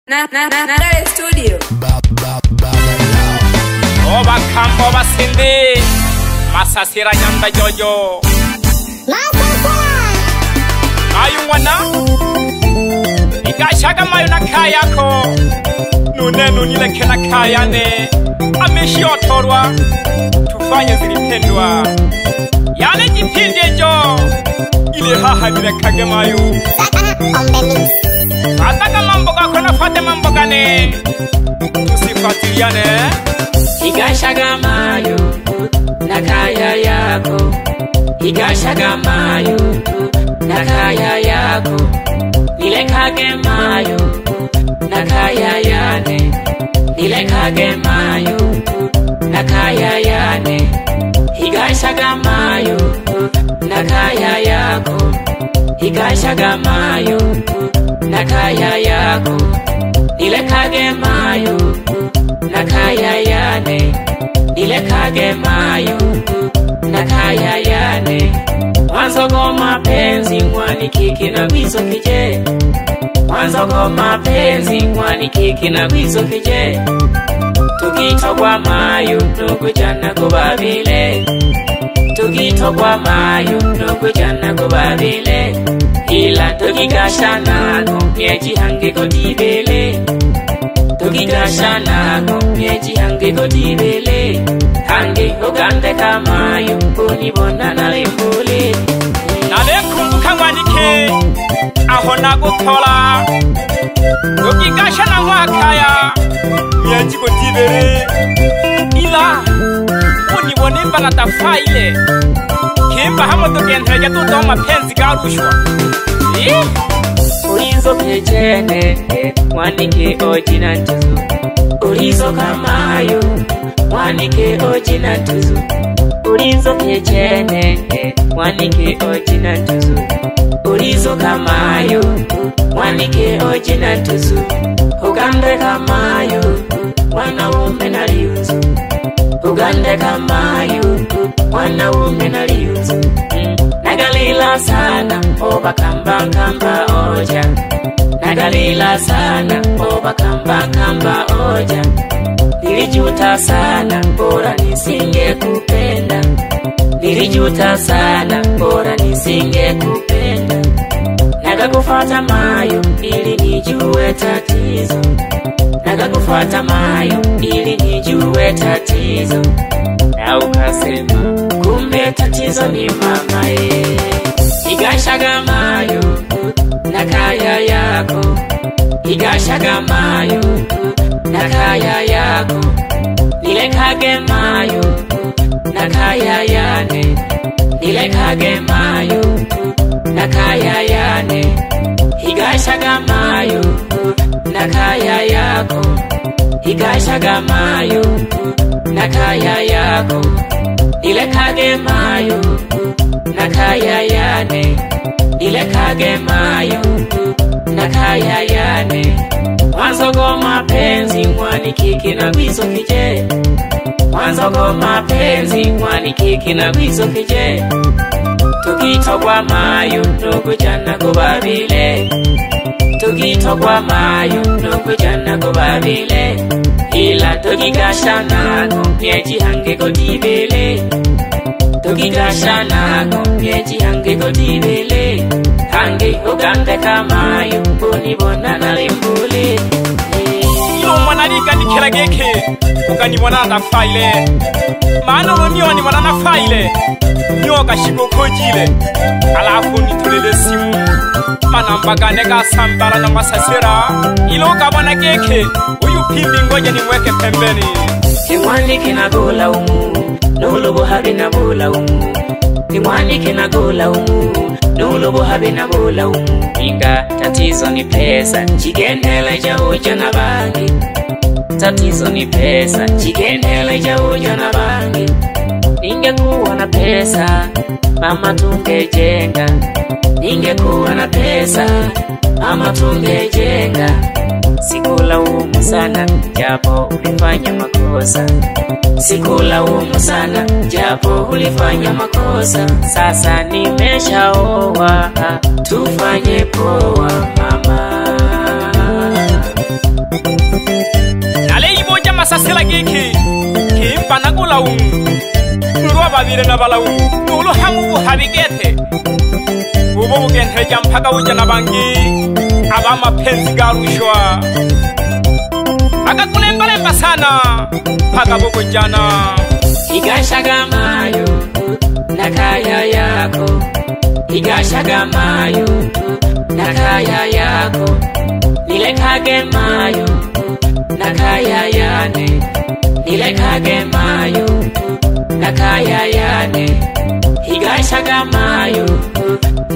Na studio. Oba kambo basindi masasira nyanda jojo ayungwana igashaga mayo na kayako nunenu nilekena kayane ameshiotorwa tufanye zilipendwa yale jipindejo ile haha nilekage mayo ataka mambo gako na fate mambo gane tusifatiliane igashaga mayo na kaya yako igashaga mayo na kaya yako nilekage mayo na kaya yane nilekage mayo na kaya yane igashaga mayo na kaya yako igashaga mayo na kaya yako nilekage mayo na kaya yane nilekage mayo na kaya yane mwanzo go mapenzi mwani kiki na bizo kije mwanzo go mapenzi mwani kiki na bizo kije tukitogwa mayo nukujana kubabile tukitogwa mayo nukujana kubabile ila tukigashana kumyeji hange kodibele tukigashana kumyeji hange kodibele hange ogande kamayo kunibona nalimbule nalekumbuka ngwanike aho nagutora tukigashana mwakaya myeji kodibele ila kunibona imbana tafaile kimba hamo tugenteja tuto mapenzi garushwa Ulizo pechene mwanike ojina ntuzu Ulizo kamayo mwanike ojina ntuzu Ulizo pechene mwanike ojina ntuzu Ulizo kamayo mwanike ojina ntuzu Ugande kamayo wanaume na liuzu Ugande kamayo wanaume na liuzu Nagalila sana oba kamba kamba oja Nagalila sana oba kamba kamba oja Nilijuta sana bora nisinge kupenda Nilijuta sana bora nisinge kupenda Nagakufata mayo ili nijue tatizo Nagakufata mayo ili nijue tatizo Na ukasema kumbe tatizo ni mama Igashaga mayo na kaya yako Igashaga mayo na kaya yako Nilekage mayo na kaya yane Nilekage mayo na kaya yane Igashaga mayo na kaya yako Igashaga mayo na kaya yako Nilekage mayo na kaya yane Nilekage mayo na kaya yane Mwanzo go mapenzi mwani kiki na bizo kije Mwanzo go mapenzi mwani kiki na bizo kije Tukitogwa mayo nukujana kubabile Tukitogwa mayo nukujana kubabile Ila tukigashana kumyeji hange kodibele Tukigashana kumyeji hange kodibele Hange ugande kamayo kunibona nalimbule Ilo mwanalika nikela geke ukanibona ndafaile Maana lonio nibona nafaile Nyoga shiko kojile Alafu nitulele simu Manambagane gasambara na masasira Ilo kabona geke Uyu pimbi ngoje niweke pembeni Kimwani kinagola umu Nulubu habi na bula umu Kimwani kinagola umu Nulubu habi na bula umu Inga tatizo ni pesa Chigendele ja uja na bangi Tatizo ni pesa Chigendele ja uja na bangi Ningekuwa na pesa Mama tungejenga Ningekuwa na pesa Mama tungejenga Sikulaumu sana japo ulifanya makosa Sikulaumu sana japo ulifanya makosa Sasa nimeshaoa tufanye poa mama masasela giki kimpa na gulaung nurwa babire na balaung nulo hamu habigete ubu bugente jampaka ujana bangi aba mapenzi garushwa akakulemba sana paka bogo jana igashaga mayo nakaya yako igashaga mayo nakaya yako nilekage mayo nakaya yane nilekage mayo nakaya yane igashaga mayo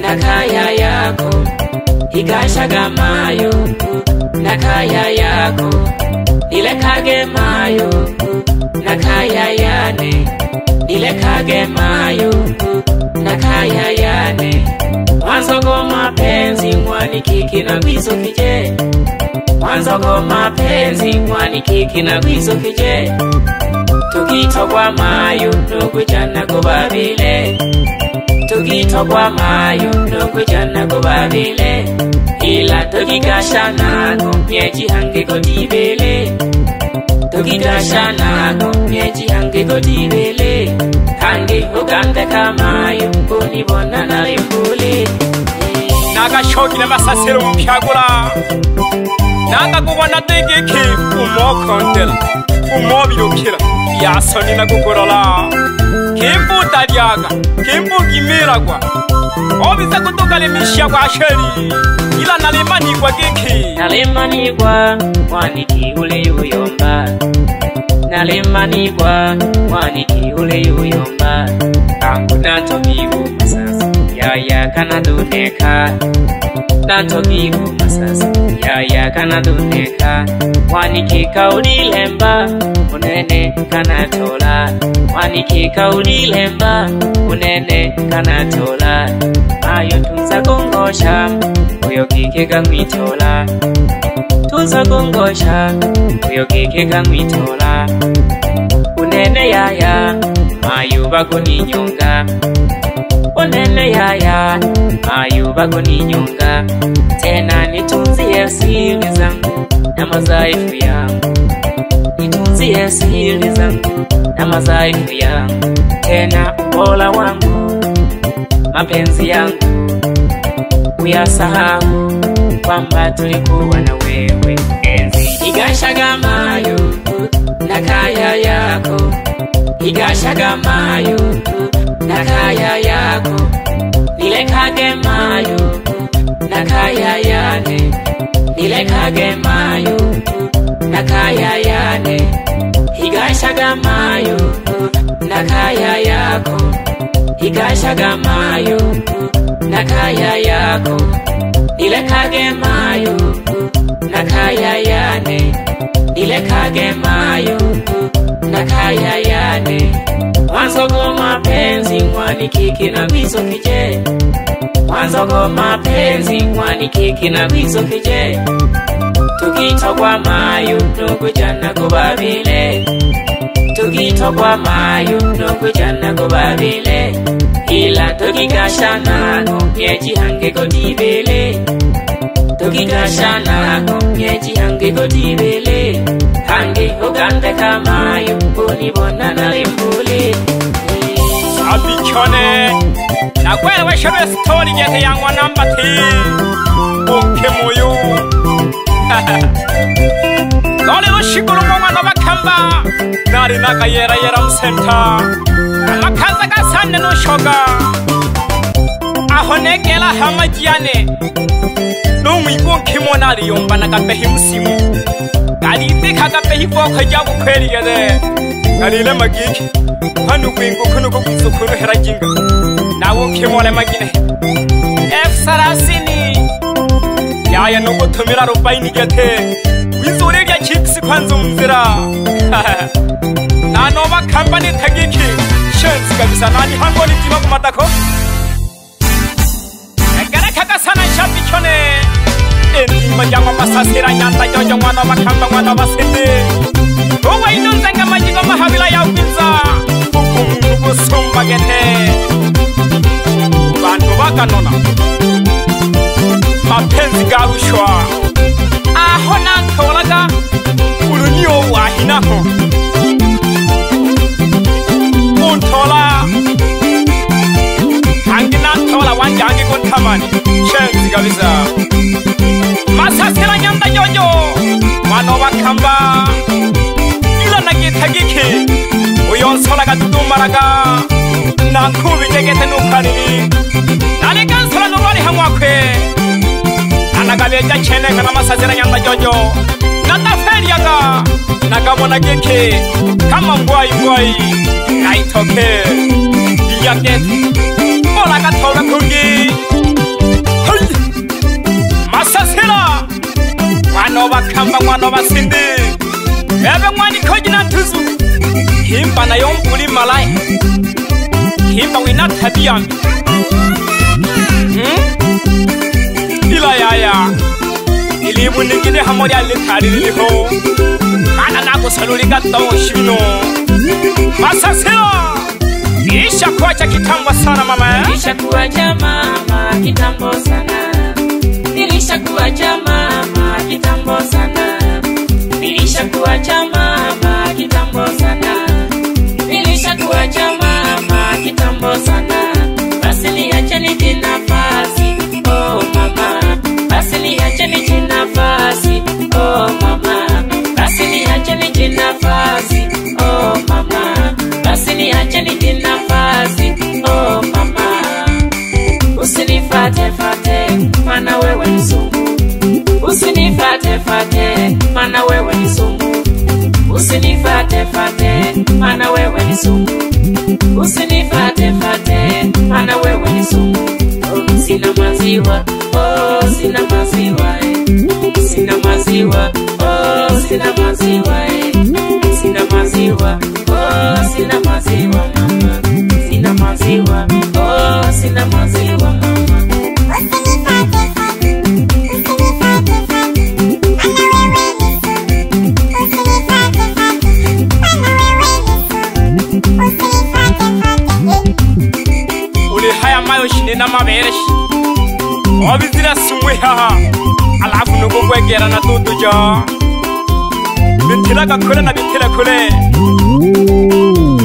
nakaya yako igashaga mayo nakaya yako nilekage mayo nakaya yane nilekage mayo nakaya yane mwanzo go mapenzi mwani kiki na gwizo kije mwanzo go mapenzi mwani kiki na gwizo kije tukitogwa mayo nokujana go babile tukitogwa mayo nokujana go babile ila tukigashana go myeji hange go dibele tukigashana go myeji hange go dibele hange ugande kamayo kunibona nalimbule naga shogi na masasero mpyagura naga kubona tegeke umokondela umobirukira yasoni na gukorola kimbuta lyaga kimbugimiragwa obiza kutokale mishya kwa sheri ila nalemanigwa geke nalemanigwa waniki ule yuyomba nalemanigwa waniki ule yuyomba kangu natobibu masasa yaya kanaduneka natobibu masasa yaya kanaduneka waniki kaudilemba unene kanatola waniki kaudilemba unene kanatola ayo tunza gongosha uyo kike gangwitola tunza gongosha uyo kike gangwitola unene yaya mayuba goninyonga unene yaya mayuba goninyonga tena nitunzie siri zangu na mazaifu yangu nitunzie siri zangu na mazaifu yangu tena ubola wangu mapenzi yangu uyasahau kwamba tulikuwa na wewe enzi igashaga mayo nakaya yako igashaga mayo nakaya yako nilekage mayo nakaya yane nilekage mayo nakaya yane igashaga mayo nakaya yako igashaga mayo nakaya yako nilekage mayo nakaya yane nilekage mayo nakaya yane mwanzo go mapenzi mwani kiki na gwizo kije mwanzo go mapenzi mwani kiki na gwizo kije tukitogwa mayo nokujana go babile tukitogwa mayo nokujana go babile ila tukigashana go myeji hange go dibele tukigashana go myeji hange go dibele hange ugande kamayo kunibona nalimbule abichone nakwewe shebe story gete yangwa namba ti unke moyo nole ushikuru mwana bakamba nari nakayera yera msenta amakaza gasane no shoga aho negela hamajiane no mwibonke monali yomba nakabehi musimu galite kagabehi boko jabu kwerigede galile magiki hanu kwingo kuno kukizukuru herajinga nawo kemole magine f sarasini yaya no gutumira rubaini gete wizore rya chips kwanza umzira nano bakambane tagiki shenzi kabisa nani hangoni jima kumatako garaka sana shapi chone eni majama masasira nyanda jojo mwana bakamba mwana basende owa inonzenga majigo mahabila ya ubinza kusumba gete bantu bakanona mapenzi garushwa aho nakolaga urunyo wahinaho bakamba ila nagitagiki uyonsora gadudumaraga nankubijegete nukariri narigansora nubari hamwakwe anagabeja cheneka namasazira nyanda jojo nataferiaga nagamona geke kama mbwai naitoke biyagete ola gatola kungi masasira mwana bakamba mwana basindi ebe mwani kojina tuzu himba na yombuli malai himba wina tabia ila yaya ilibu nigine hamori alitari liho kana nako saluri gato shino masasira isha kuacha kitambo sana mama isha kuacha mama kitambo sana nilishakuacha mama kitambo sana nilishakuacha mama kitambo sana nilishakuacha mama kitambo sana basi niache nije nafasi oh mama basi niache nije nafasi oh mama basi niache nije nafasi oh mama basi niache nije nafasi oh mama usinifate mana wewe ni sumu usinifate mana wewe ni sumu usinifate mana wewe ni sumu usinifate mana wewe ni sumu oh, sina maziwa oh sina maziwa sina maziwa oh sina maziwa sina maziwa oh sina maziwa mama sina maziwa oh sina maziwa mama na mabereshi obizira sumwe haha alafu nuko kwegera na tutuja bitira gakore na bitira kure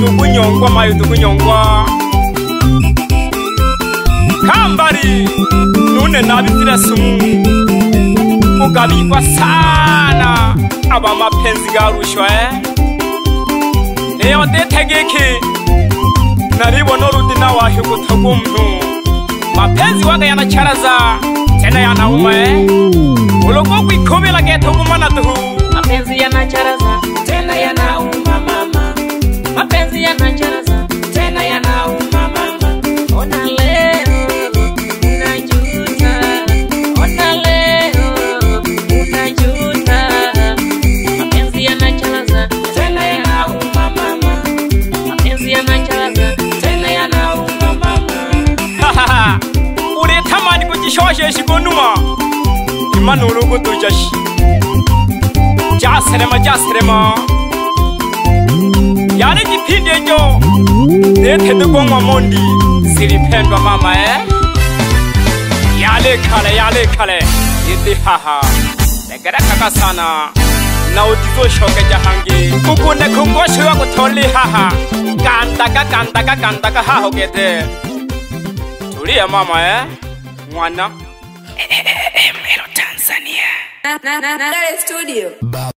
tukunyongwa mayo tukunyongwa kambari nune nabizira sumu mugabikwa sana aba mapenzi garushwa leo detegeke naribona rudina wahe gutagumnu mapenzi waga yanacharaza tena yanauma ulogo kwikobela geto kumana tuhu mapenzi yanacharaza tena yanauma mama mapenzi yanacharaza tena yanauma mama ona leo unajuta ona leo unajuta mapenzi yanacharaza tena yanauma mama mapenzi yanacharaza tena yanauma mama tamani kujishoshe shigonuma imana urugo tujashi jaserema yale jipindi enyo dete dugongwa mondi silipendwa mama yale kale iti haha negara kaka sana na utizo shoke jahangi kukunde kungoshe wako toli haha kandaka haho gete tulia mama mwana Tanzania. Studio.